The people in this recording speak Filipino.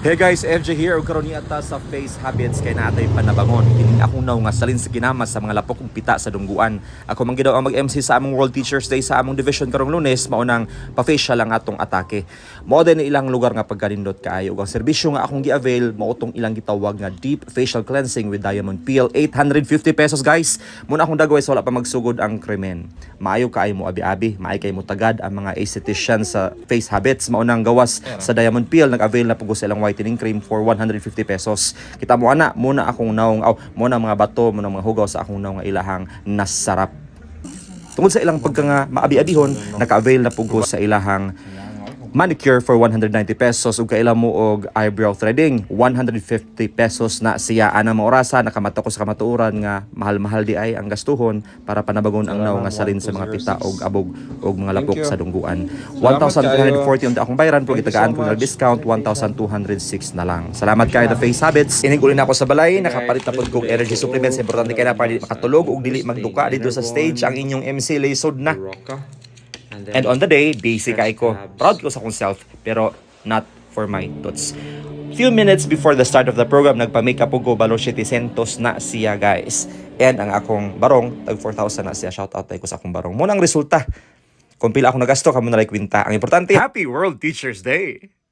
Hey guys, FJ here. Ug karon niata sa Face Habits kay natay panabangon. Kini akong naw nga salin sa kinamas sa mga lapok ug pita sa dungguan. Ako man gid ang mag-MC sa among World Teachers Day sa among division karong Lunes, mao nang pa-facial lang atong atake. Mao din ilang lugar nga pagkanindot kaayo ug ang serbisyo nga akong gi-avail mao tong ilang gitawag nga deep facial cleansing with diamond peel. 850 pesos guys. Muna akong dagway sa wala pa magsugod ang krimen. Maayo kaayo mo abi-abi, maay kay mo tagad ang mga esthetician sa Face Habits. Mao nang gawas sa diamond peel, nag-avail na pug sa ilang whitening cream for 150 pesos. Kita mo ana, muna akong naong muna mga bato, muna mga hugaw sa akong naong nga ilahang nasarap. Tungod sa ilang pagka nga maabi-abihon, naka-avail na pug sa ilahang manicure for 190 pesos ug kaila mo og eyebrow threading 150 pesos na siya ana mo orasa nakamata ko sa kamatuoran nga mahal-mahal di ay ang gastuhon para panabagon ang naw nga salin sa mga pita og abog og mga lapok sa dungguan. 1,340 unta akong bayaran pug itagaan ko na discount 1,206 na lang. Salamat kay The Face Habits. Inig uli na ako sa balay, nakapalit na pud kog energy supplements. Importante kay na para makatulog ug dili magduka dito sa stage ang inyong MC lisod na. And on the day, busy kay ko. Proud ko sa akong self, pero not for my toots. Few minutes before the start of the program, nagpa-makeup ko balo 700 na siya guys. And ang akong barong, tag 4,000 na siya. Shout out tayo ko sa akong barong. Munang resulta. Kung pila akong nagasto, kamo na like kwinta. Ang importante, Happy World Teachers Day!